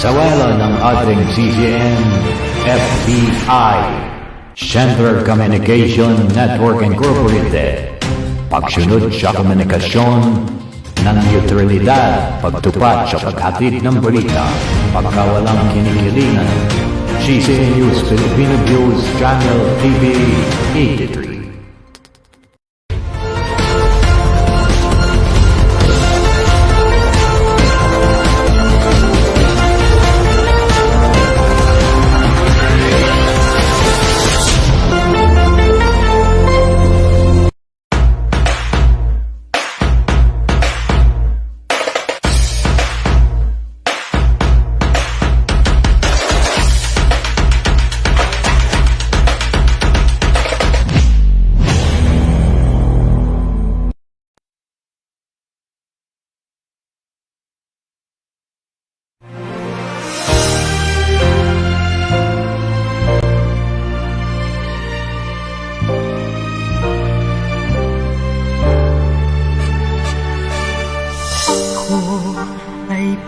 Sawala ng ating CCN, FBI, Central Communication Network Incorporated. Pagsunod sa komunikasyon ng neutralidad, pagtupad sa paghatid ng balita, pagkawalang kinikilingan. CCN News Filipino News Channel TV 83.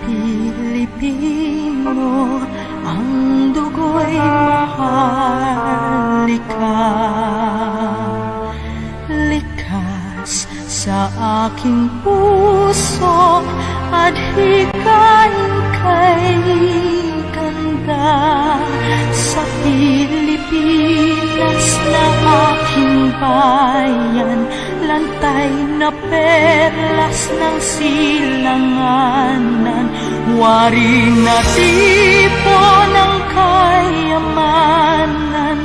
Pilipino, ang dugo'y maharlika. Likas sa aking puso at hikain kay ganda. Sa Pilipinas na aking bayan, lantay na perlas ng silanganan, wari na tipo ng kayamanan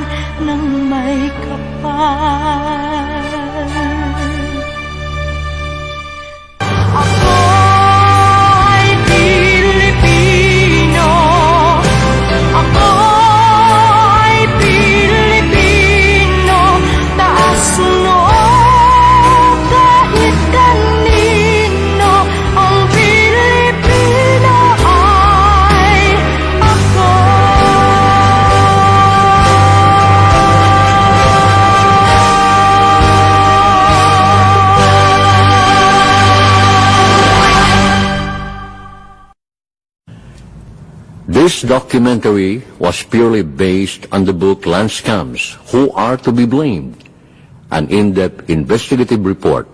ng may kapal. Ako'y Pilipino, ako'y Pilipino, taas noo kahit kanino, ang Pilipino ay ako. This documentary was purely based on the book Land Scams, Who Are to Be Blamed? An in-depth investigative report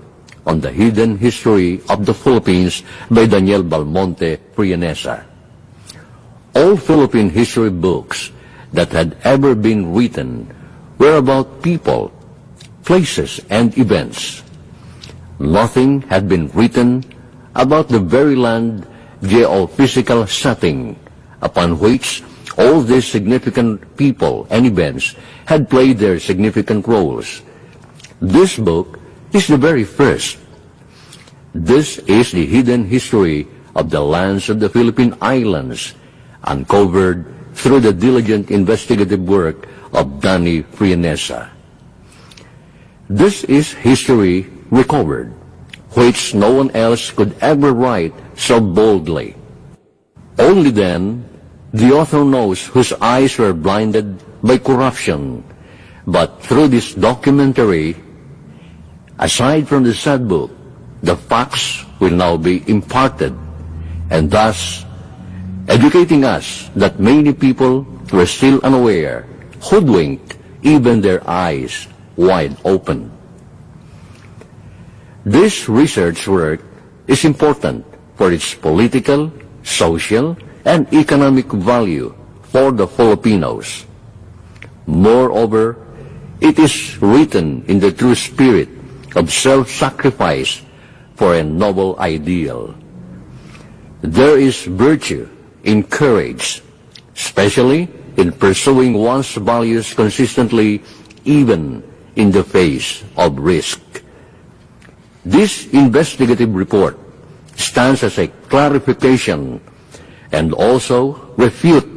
on the hidden history of the Philippines by Daniel Balmonte Frianesa. All Philippine history books that had ever been written were about people, places, and events. Nothing had been written about the very land, geophysical setting upon which all these significant people and events had played their significant roles. This book is the very first. This is the hidden history of the lands of the Philippine Islands, uncovered through the diligent investigative work of Danny Frianesa. This is history recovered, which no one else could ever write so boldly. Only then, the author knows whose eyes were blinded by corruption. But through this documentary, aside from the sad book, the facts will now be imparted, and thus educating us that many people were still unaware, hoodwinked, even their eyes wide open. This research work is important for its political, social, and economic value for the Filipinos. Moreover, it is written in the true spirit of self-sacrifice for a noble ideal. There is virtue in courage, especially in pursuing one's values consistently, even in the face of risk. This investigative report stands as a clarification and also refute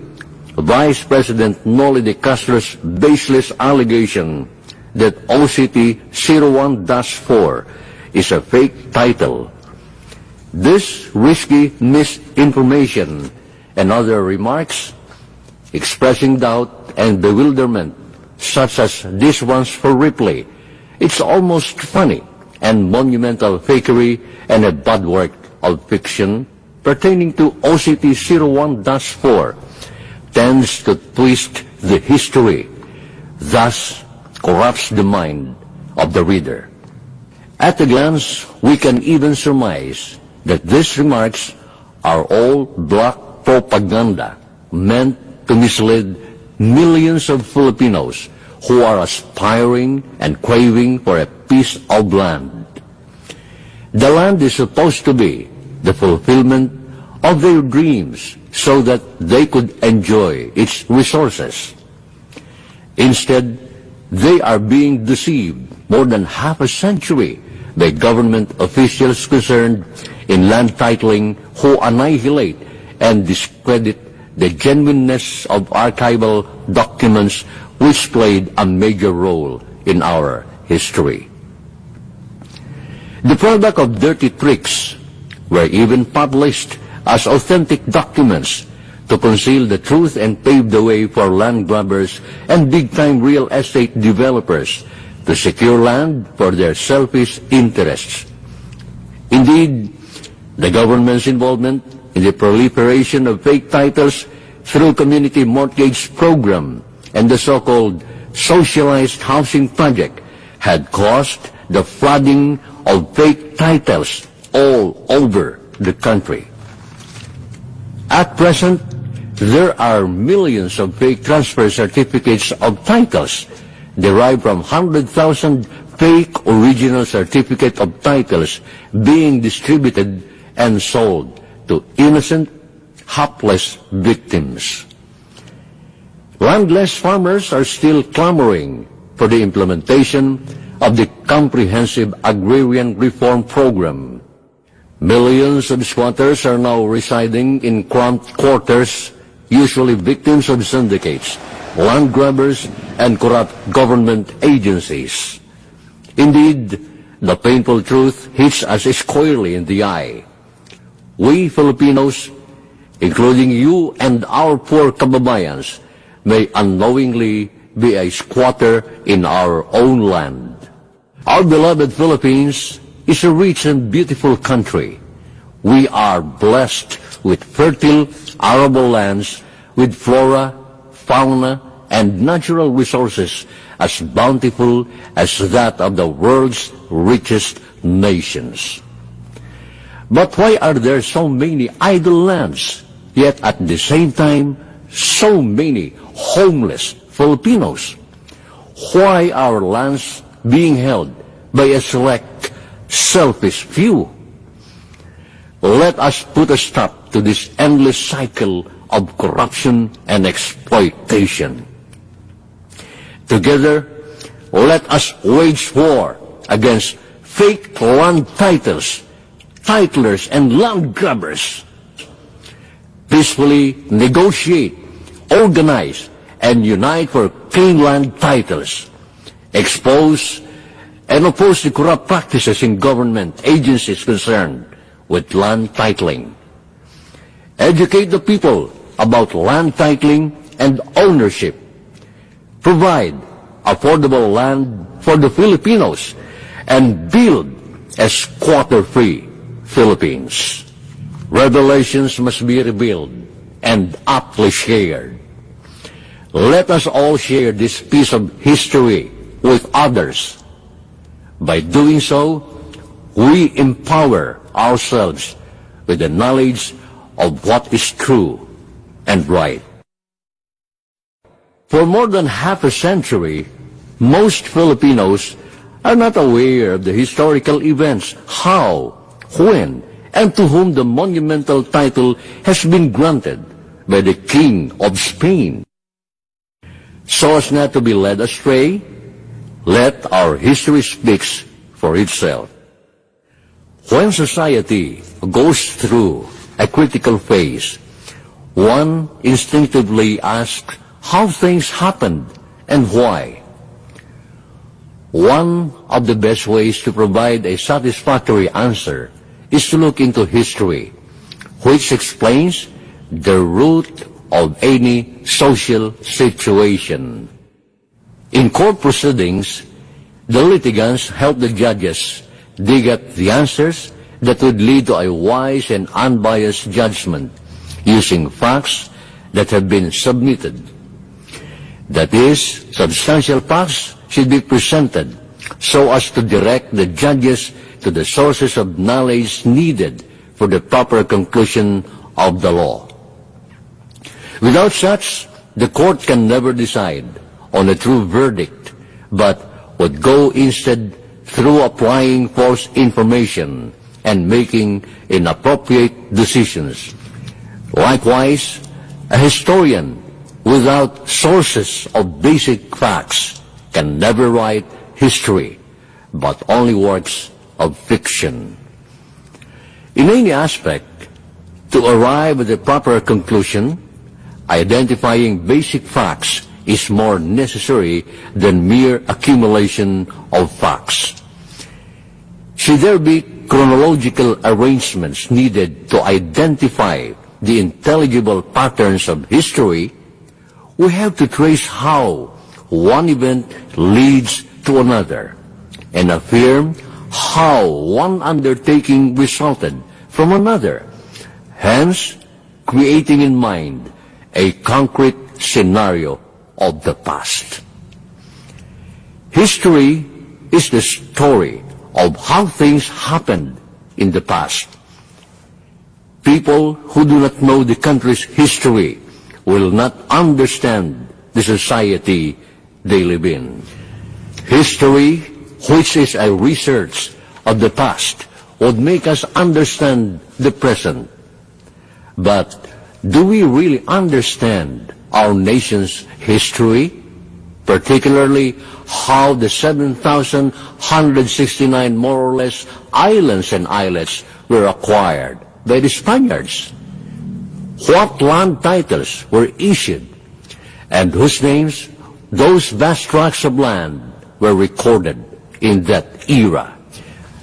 Vice President Noli de Castro's baseless allegation that OCT 01-4 is a fake title. This risky misinformation and other remarks expressing doubt and bewilderment, such as this one's for replay, it's almost funny and monumental fakery and a bad work of fiction pertaining to OCT 01-4 tends to twist the history, thus corrupts the mind of the reader. At a glance, we can even surmise that these remarks are all black propaganda meant to mislead millions of Filipinos who are aspiring and craving for a piece of land. The land is supposed to be the fulfillment of their dreams so that they could enjoy its resources. Instead, they are being deceived more than half a century by government officials concerned in land titling who annihilate and discredit the genuineness of archival documents which played a major role in our history. The product of dirty tricks were even published as authentic documents to conceal the truth and pave the way for land grabbers and big-time real estate developers to secure land for their selfish interests. Indeed, the government's involvement in the proliferation of fake titles through community mortgage program and the so-called socialized housing project had caused the flooding of fake titles all over the country. At present, there are millions of fake transfer certificates of titles derived from 100,000 fake original certificate of titles being distributed and sold to innocent, hapless victims. Landless farmers are still clamoring for the implementation of the comprehensive agrarian reform program. Millions of squatters are now residing in cramped quarters, usually victims of syndicates, land grabbers, and corrupt government agencies. Indeed, the painful truth hits us squarely in the eye. We Filipinos, including you and our poor kababayans, may unknowingly be a squatter in our own land. Our beloved Philippines is a rich and beautiful country. We are blessed with fertile, arable lands with flora, fauna, and natural resources as bountiful as that of the world's richest nations. But why are there so many idle lands, yet at the same time, so many homeless Filipinos? Why are lands being held by a select, selfish few? Let us put a stop to this endless cycle of corruption and exploitation. Together, let us wage war against fake land titles, titlers, and land grabbers. Peacefully negotiate, organize, and unite for clean land titles. Expose and oppose the corrupt practices in government agencies concerned with land titling. Educate the people about land titling and ownership. Provide affordable land for the Filipinos and build a squatter-free Philippines. Revelations must be revealed and aptly shared. Let us all share this piece of history with others. By doing so, we empower ourselves with the knowledge of what is true and right. For more than half a century, most Filipinos are not aware of the historical events, how, when, and to whom the monumental title has been granted by the King of Spain. So as not to be led astray, let our history speak for itself. When society goes through a critical phase, one instinctively asks how things happened and why. One of the best ways to provide a satisfactory answer is to look into history, which explains the root of any social situation. In court proceedings, the litigants help the judges dig at the answers that would lead to a wise and unbiased judgment using facts that have been submitted. That is, substantial facts should be presented so as to direct the judges to the sources of knowledge needed for the proper conclusion of the law. Without such, the court can never decide on a true verdict, but would go instead through applying false information and making inappropriate decisions. Likewise, a historian without sources of basic facts can never write history, but only works of fiction. In any aspect, to arrive at a proper conclusion, identifying basic facts is more necessary than mere accumulation of facts. Should there be chronological arrangements needed to identify the intelligible patterns of history, we have to trace how one event leads to another and affirm how one undertaking resulted from another, hence creating in mind a concrete scenario of the past. History is the story of how things happened in the past. People who do not know the country's history will not understand the society they live in. History, which is a research of the past, would make us understand the present. But do we really understand our nation's history, particularly how the 7,169 more or less islands and islets were acquired by the Spaniards? What land titles were issued, and whose names those vast tracts of land were recorded in that era?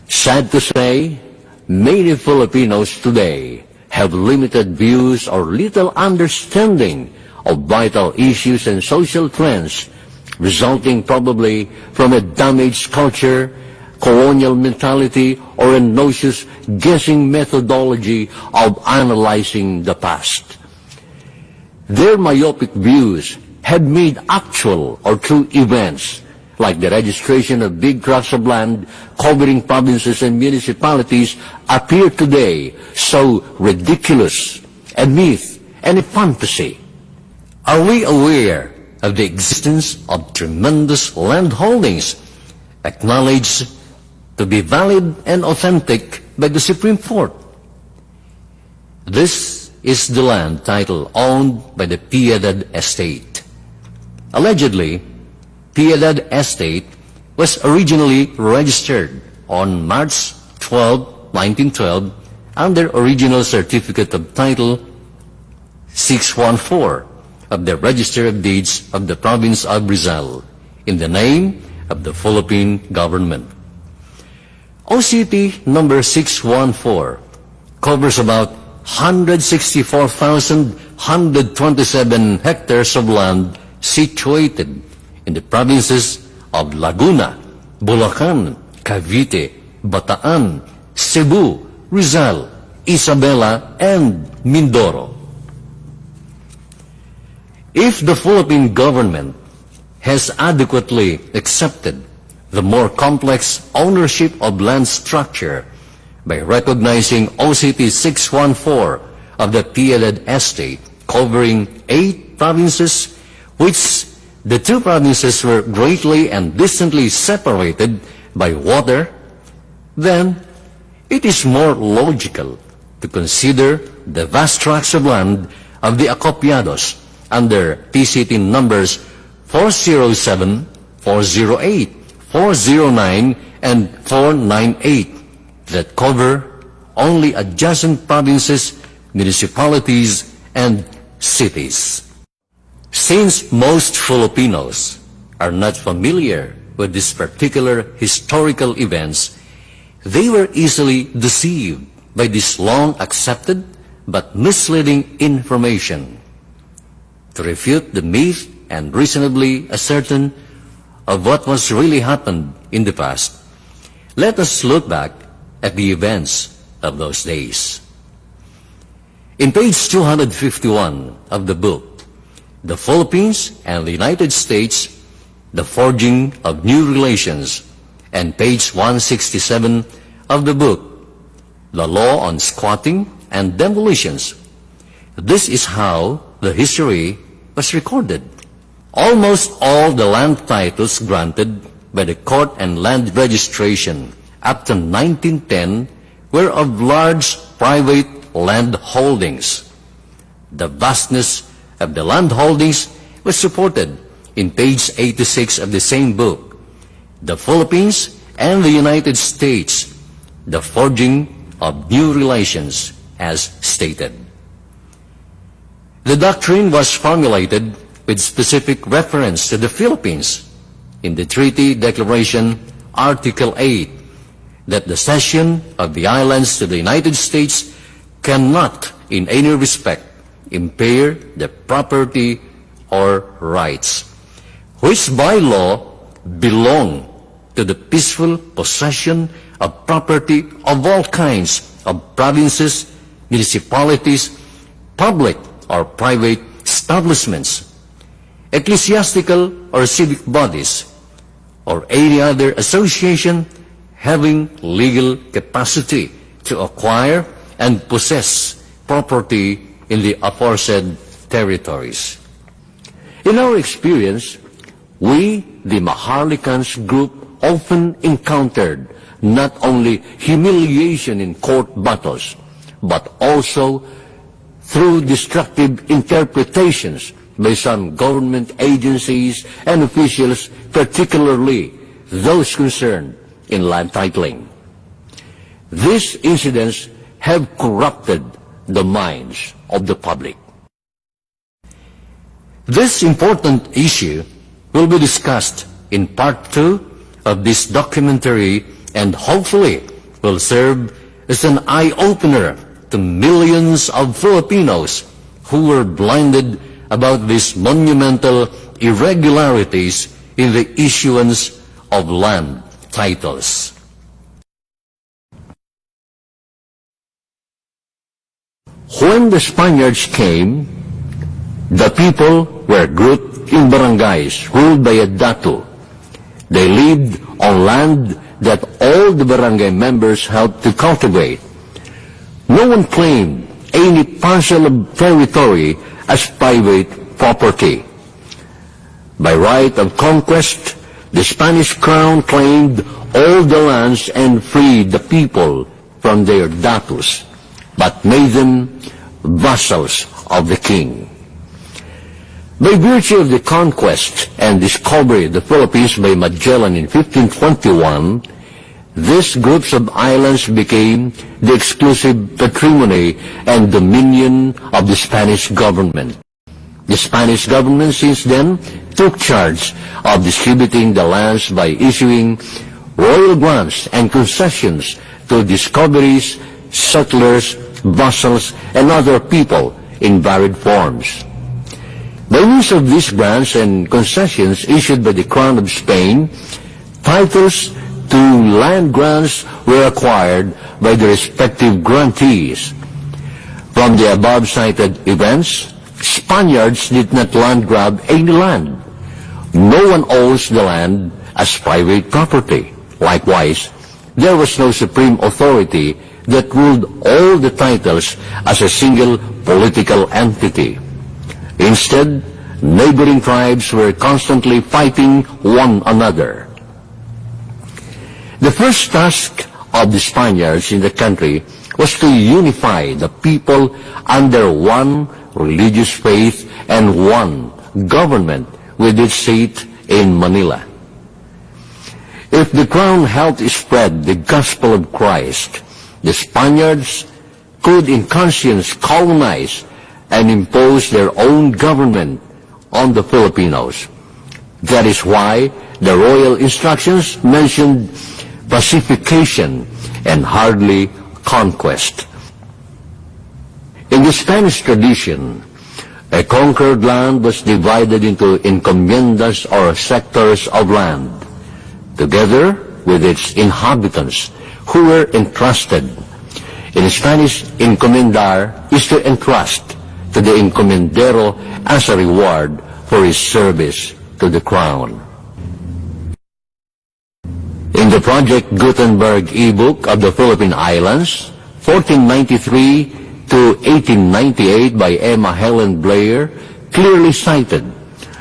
Sad to say, many Filipinos today have limited views or little understanding of vital issues and social trends, resulting probably from a damaged culture, colonial mentality, or a nauseous guessing methodology of analyzing the past. Their myopic views have made actual or true events, like the registration of big tracts of land covering provinces and municipalities, appear today so ridiculous, a myth, and a fantasy. Are we aware of the existence of tremendous land holdings acknowledged to be valid and authentic by the Supreme Court? This is the land title owned by the Piedad Estate. Allegedly, Piedad Estate was originally registered on March 12, 1912 under original certificate of title 614 of the Register of Deeds of the province of Rizal in the name of the Philippine government. OCT number 614 covers about 164,127 hectares of land situated in the provinces of Laguna, Bulacan, Cavite, Bataan, Cebu, Rizal, Isabela, and Mindoro. If the Philippine government has adequately accepted the more complex ownership of land structure by recognizing OCT 614 of the Piedad Estate covering 8 provinces, which the 2 provinces were greatly and distantly separated by water, then it is more logical to consider the vast tracts of land of the Acopiados under PCT numbers 407, 408, 409, and 498 that cover only adjacent provinces, municipalities, and cities. Since most Filipinos are not familiar with these particular historical events, they were easily deceived by this long accepted but misleading information. To refute the myth and reasonably ascertain of what was really happened in the past, let us look back at the events of those days. In page 251 of the book, The Philippines and the United States, The Forging of New Relations, and page 167 of the book, The Law on Squatting and Demolitions. This is how the history was recorded. Almost all the land titles granted by the court and land registration up to 1910 were of large private land holdings. The vastness of the land holdings was supported in page 86 of the same book, The Philippines and the United States, The Forging of New Relations, as stated. The doctrine was formulated with specific reference to the Philippines in the Treaty Declaration, Article 8, that the cession of the islands to the United States cannot in any respect impair the property or rights, which by law belong to the peaceful possession of property of all kinds of provinces, municipalities, public or private establishments, ecclesiastical or civic bodies, or any other association having legal capacity to acquire and possess property in the aforesaid territories. In our experience, we, the Maharlikans group, often encountered not only humiliation in court battles, but also through destructive interpretations by some government agencies and officials, particularly those concerned in land titling. These incidents have corrupted the minds of the public. This important issue will be discussed in part 2 of this documentary and hopefully will serve as an eye-opener to millions of Filipinos who were blinded about these monumental irregularities in the issuance of land titles. When the Spaniards came, the people were grouped in barangays ruled by a datu. They lived on land that all the barangay members helped to cultivate. No one claimed any parcel of territory as private property. By right of conquest, the Spanish crown claimed all the lands and freed the people from their datus, but made them vassals of the king. By virtue of the conquest and discovery of the Philippines by Magellan in 1521, these groups of islands became the exclusive patrimony and dominion of the Spanish government. The Spanish government since then took charge of distributing the lands by issuing royal grants and concessions to discoveries, settlers, vassals, and other people in varied forms. By means of these grants and concessions issued by the Crown of Spain, titles to land grants were acquired by the respective grantees. From the above-cited events, Spaniards did not land grab any land. No one owns the land as private property. Likewise, there was no supreme authority that ruled all the titles as a single political entity. Instead, neighboring tribes were constantly fighting one another. The first task of the Spaniards in the country was to unify the people under one religious faith and one government with its seat in Manila. If the crown helped spread the gospel of Christ, the Spaniards could in conscience colonize and impose their own government on the Filipinos. That is why the royal instructions mentioned pacification and hardly conquest. In the Spanish tradition, a conquered land was divided into encomiendas or sectors of land, together with its inhabitants who were entrusted In Spanish, encomendar is to entrust to the encomendero as a reward for his service to the crown. In the Project Gutenberg e-book of the Philippine Islands, 1493 to 1898 by Emma Helen Blair, clearly cited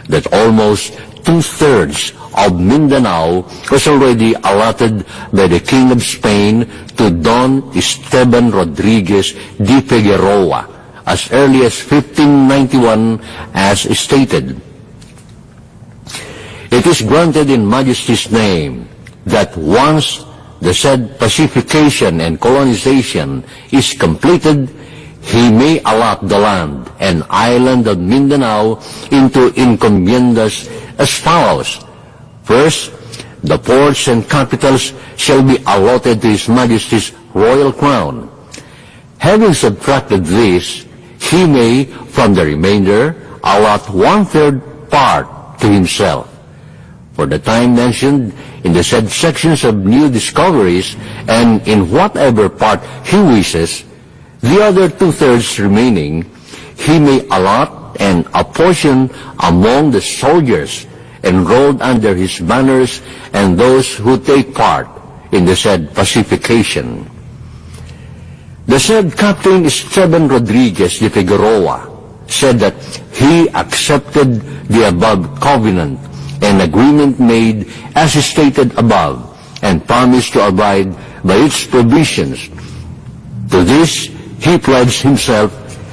that almost two-thirds of Mindanao was already allotted by the King of Spain to Don Esteban Rodriguez de Figueroa as early as 1591 as stated. It is granted in Majesty's name that once the said pacification and colonization is completed, he may allot the land and island of Mindanao into encomiendas as follows. First, the ports and capitals shall be allotted to His Majesty's royal crown. Having subtracted this, he may, from the remainder, allot 1/3 part to himself. For the time mentioned in the said sections of new discoveries, and in whatever part he wishes, the other 2/3 remaining, he may allot and apportion among the soldiers enrolled under his banners and those who take part in the said pacification. The said Captain Esteban Rodriguez de Figueroa said that he accepted the above covenant and agreement made as stated above, and promised to abide by its provisions. To this he pledged himself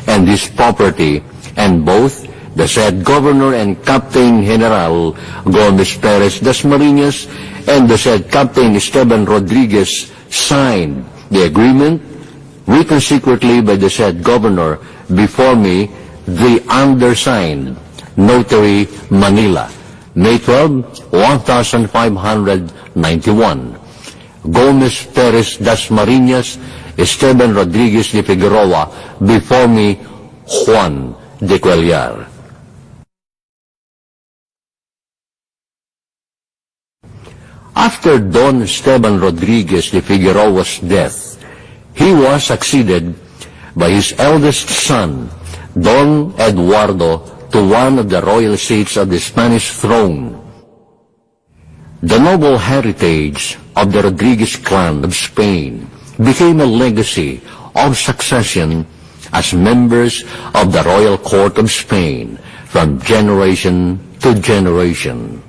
and his property, and both the said Governor and Captain General Gomez Perez Dasmariñas and the said Captain Esteban Rodriguez signed the agreement, written secretly by the said Governor before me, the undersigned, Notary, Manila, May 12, 1591. Gomez Perez Dasmariñas, Esteban Rodriguez de Figueroa, before me, Juan de Cuellar. After Don Esteban Rodriguez de Figueroa's death, he was succeeded by his eldest son, Don Eduardo, to one of the royal seats of the Spanish throne. The noble heritage of the Rodriguez clan of Spain became a legacy of succession as members of the royal court of Spain from generation to generation.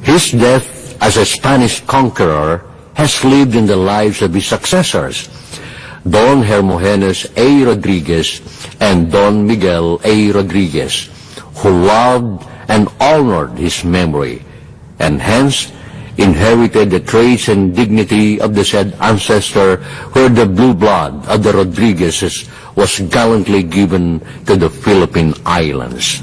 His death as a Spanish conqueror has lived in the lives of his successors, Don Hermogenes A. Rodriguez and Don Miguel A. Rodriguez, who loved and honored his memory, and hence inherited the traits and dignity of the said ancestor, where the blue blood of the Rodriguezes was gallantly given to the Philippine Islands.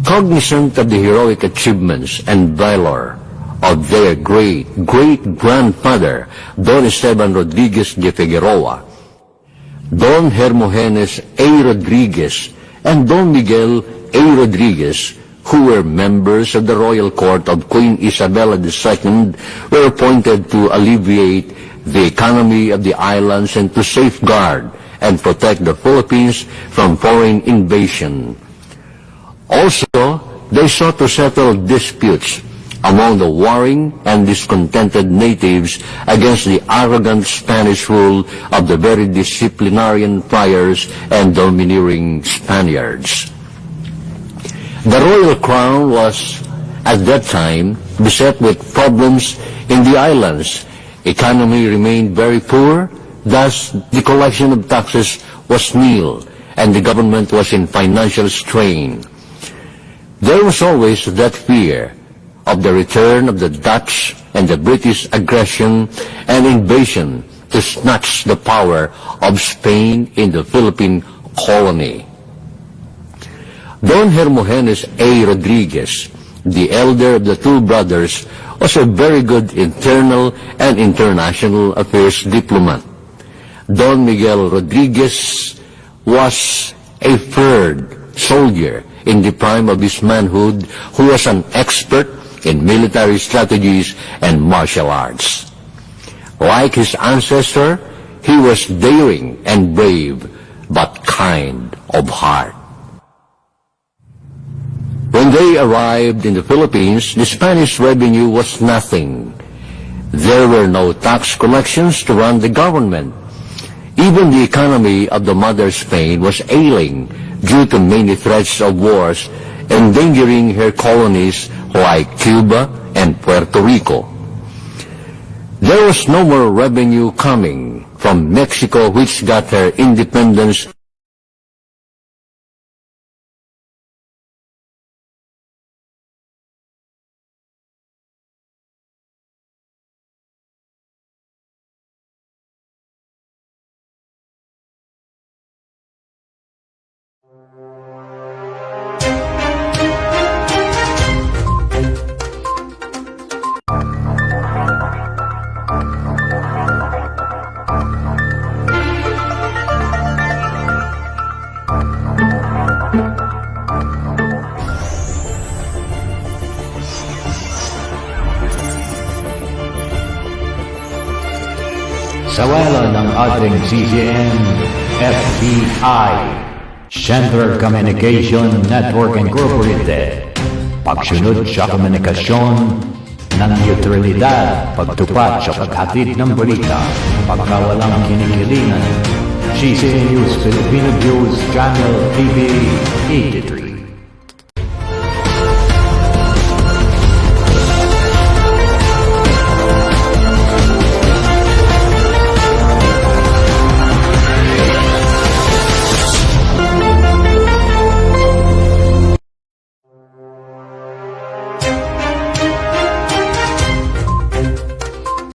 Cognizant of the heroic achievements and valor of their great-great-grandfather, Don Esteban Rodriguez de Figueroa, Don Hermogenes A. Rodriguez and Don Miguel A. Rodriguez, who were members of the royal court of Queen Isabella II, were appointed to alleviate the economy of the islands and to safeguard and protect the Philippines from foreign invasion. Also, they sought to settle disputes among the warring and discontented natives against the arrogant Spanish rule of the very disciplinarian friars and domineering Spaniards. The royal crown was, at that time, beset with problems in the islands. Economy remained very poor, thus the collection of taxes was nil, and the government was in financial strain. There was always that fear of the return of the Dutch and the British aggression and invasion to snatch the power of Spain in the Philippine colony. Don Hermogenes A. Rodriguez, the elder of the two brothers, was a very good internal and international affairs diplomat. Don Miguel Rodriguez was a third soldier in the prime of his manhood, who was an expert in military strategies and martial arts. Like his ancestor, he was daring and brave, but kind of heart. When they arrived in the Philippines, the Spanish revenue was nothing. There were no tax collections to run the government. Even the economy of the mother Spain was ailing due to many threats of wars endangering her colonies like Cuba and Puerto Rico. There was no more revenue coming from Mexico, which got her independence Sa wala ng ating CCN, FBI, Central Communication Network Incorporated, pagsunod sa komunikasyon ng neutralidad, pagtupad sa paghatid ng balita, pagkawalang kinikilingan, CCN News Filipino News Channel TV 83.